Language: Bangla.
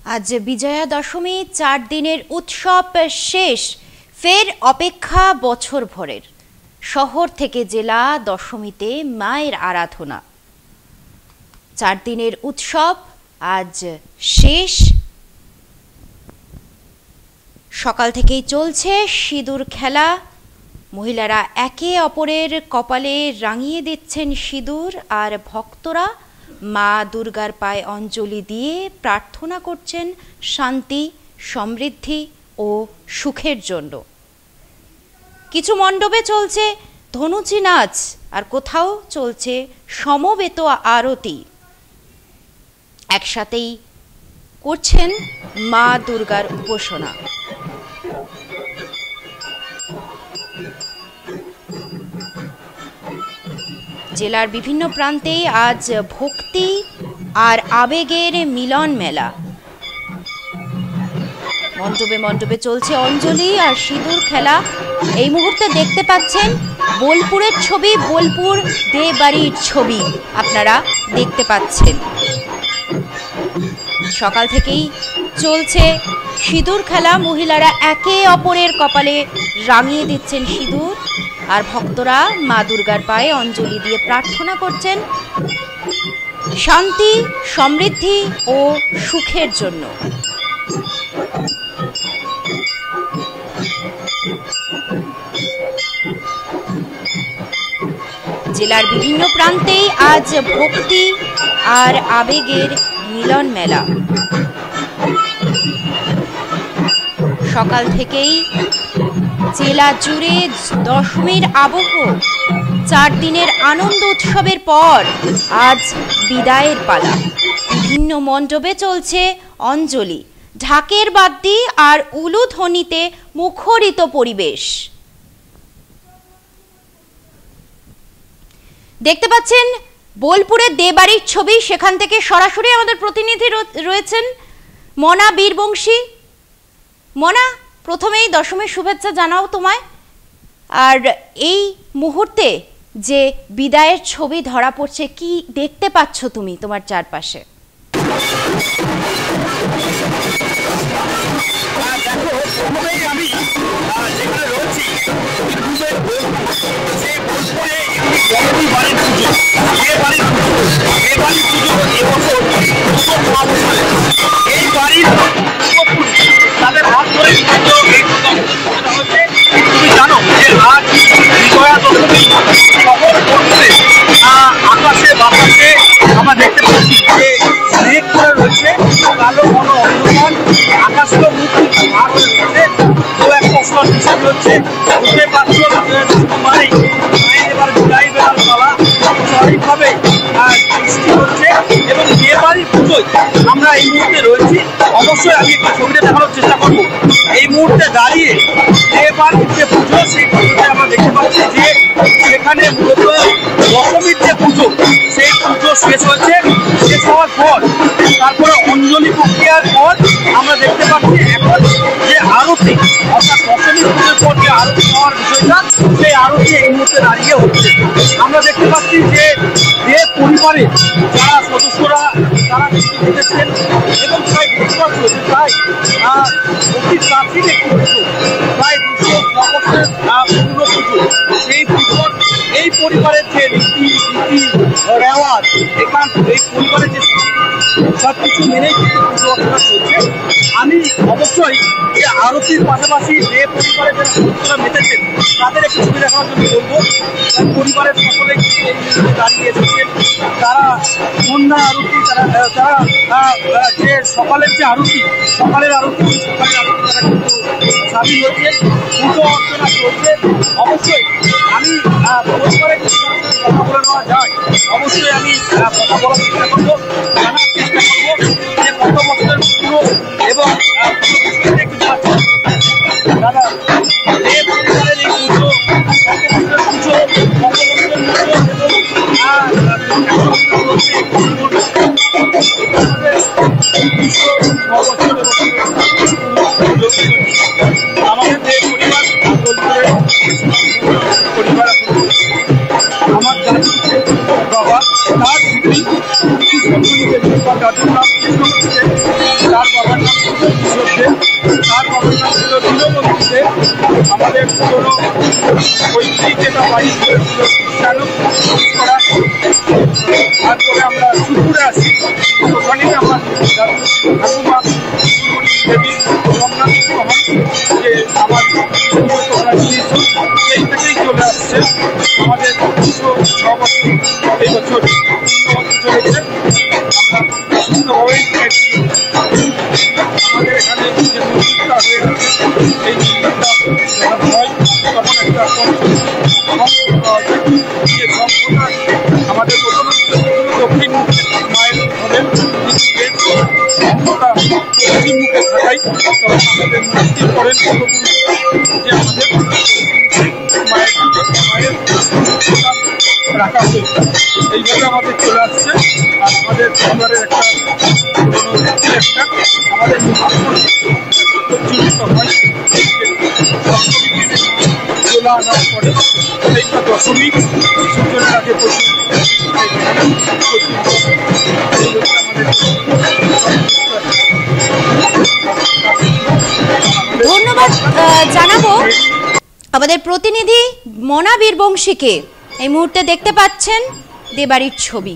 आज विजया दशमी 4 दिनेर उत्सव शेष फेर अपेक्षा बछर भरेर शहर थेके जेला दशमीते मायेर आराधना 4 दिनेर उत्सव आज शेष सकाल थेकेई चलछे सिঁদুর खेला महिलारा एके अपरेर कपाले रांगिए दिच्छेन सिঁদুর और भक्तरा मा दुर्गार पाये अंजलि दिए प्रार्थना करछेन शांति समृद्धि और सुखेर जन्य। किछु मंडपे चलछे धनुची नाच और कोथाओ चलछे समवेत आरती एकसाथेई करछेन मा दुर्गार उपासना। जेलार विभिन्न प्रान्ते आज भक्ति और आवेगेर मिलन मेला मंडपे मंडपे चलছে अंजलि और সিঁদুর खेला। এই মুহূর্তে দেখতে পাচ্ছেন বোলপুরের ছবি, বোলপুর দে বাড়ির ছবি আপনারা দেখতে পাচ্ছেন। সকাল থেকেই চলছে সিঁদুর খেলা, মহিলারা একে অপরের কপালে রাঙিয়ে দিচ্ছেন সিঁদুর और भक्तरा मा दुर्गार पाये अंजलि दिए प्रार्थना करछेन शांति समृद्धि और सुखेर जन्य। जेलार विभिन्न प्रान्ते आज भक्ति और आवेगेर मिलन मेला सकाल थेकेई जेला जुड़े दशमीर आबह 4 दिनेर आनंद उत्सवेर पर आज विदायेर पाला। विभिन्न मंडपे चलছে अंजलि, ढाकेर बाद्दी और उलुध्वनिते मुखरित परिवेश देखते पाচ্ছেন বোলপুরের দেবাড়ির ছবি। সেখান থেকে সরাসরি আমাদের প্রতিনিধি রয়েছেন মনা বীরবংশী। মনা, प्रथमेই दशमीर शुभेच्छा जानाओ तुम्हाय और এই মুহূর্তে যে বিদায়ের ছবি ধরা পড়ছে কি দেখতে পাচ্ছ তুমি তোমার চারপাশে? তুমি জানো যে আজ বিজয়া দশমী শহর বোলপুরে আকাশে বাতাসে আমরা দেখতে পাচ্ছি যে মেঘ করে রয়েছে, কালো ঘন অন্ধকার, আকাশেরও মুখ ভাগ হয়ে রয়েছে। তো এক প্রশ্ন হিসাব হচ্ছে বুঝতে পারছো মায়ের এবার বিদায় বেলার পালা স্বাভাবিকভাবে বৃষ্টি হচ্ছে এবং বিয়েবাড়ির পুজোয় আমরা এই মুহূর্তে রয়েছি। অবশ্যই আমি একটু ছবিটা দেখানোর চেষ্টা করবো। এই মুহূর্তে দাঁড়িয়ে বিয়েবাড়ির যে পুজো সেই পুজোতে আমরা দেখতে পাচ্ছি যে সেখানে মূলত দশমীর যে পুজো সেই পুজো শেষ হয়েছে। শেষ হওয়ার পর তারপরে অঞ্জলি প্রক্রিয়ার পর আমরা দেখতে পাচ্ছি এখন যে আরতি অর্থাৎ দশমীর পুজোর পর যে আরতি হওয়ার বিষয়টা সেই আরতি এই মুহূর্তে দাঁড়িয়ে হচ্ছে। আমরা দেখতে পাচ্ছি যে পরিবারে যারা সদস্যরা তারা দেখতেছেন এবং প্রায় বিশ্বাস রয়েছে প্রায় অতি প্রাচীন একটি পুজো, প্রায় 200 বছরের পুরনো পুজো। সেই পুজোর এই পরিবারের যে রীতি রেওয়াজ এখান এই পরিবারের যে সব কিছু মেনেই কিন্তু পুজো অর্চনা চলছে। আমি অবশ্যই যে আরতির পাশাপাশি যে পরিবারের যারা সদস্যরা মেতেছেন তাদের একটু ছবি দেখানোর জন্য বলবো। পরিবারের সকলে দাঁড়িয়ে এসেছেন, তারা সন্ধ্যা আরতি তারা যে সকালের যে আরতি সকালের আরতি তারা কিন্তু সামিল হয়েছে, পুজো অর্চনা চলছে। অবশ্যই আমি পরিবারের কথা বলে নেওয়া যায়, অবশ্যই আমি কথা বলার চেষ্টা করবো, জানার চেষ্টা করবো যে কত বছরের পুরো এবং দাদা এই পরিবারের এই পুজো আমাদের যে পরিবার আমার বাবা তার তার বাবার নাম ছিল কিশোর দে, তার বাবার নাম ছিল দীনবন্ধু দে। আমাদের পুরনো পৈতৃক যেটা বাড়ি ছিল চালক করা। তারপরে আমরা সুপুরে আসি, ওখানেই আমার ঠাকুমা দেবী সোমনাথ হন, যে আমার তোমরা নিয়েছো, এই থেকেই চলে আসছে আমাদের 209 বছর। এই বছর 209 চলেছে। আমরা সুন্দরভাবেই আমাদের এখানে যে মন্দিরটা হয়ে আছে, এই মন্দিরটা যখন হয় তখন একটা যে সংখ্যা আমাদের প্রথমত দক্ষিণ মায়ের ধরেন সংখ্যাটা পশ্চিম মুখে থাকাই, তখন আমাদের মন্দির করেন যে আমাদের মায়ের রাখা হয়েছে। এইভাবে আমাদের চলে আসছে। আর আমাদের পরিবারের একটা পুরোনো একটা আমাদের প্রচলিত হয় চলে আনার পরে এইটা দশমী সূর্যের আগে ধন্যবাদ জানাবো আমাদের প্রতিনিধি মনা বীরবংশীকে। এই মুহূর্তে দেখতে পাচ্ছেন দেবাড়ির ছবি।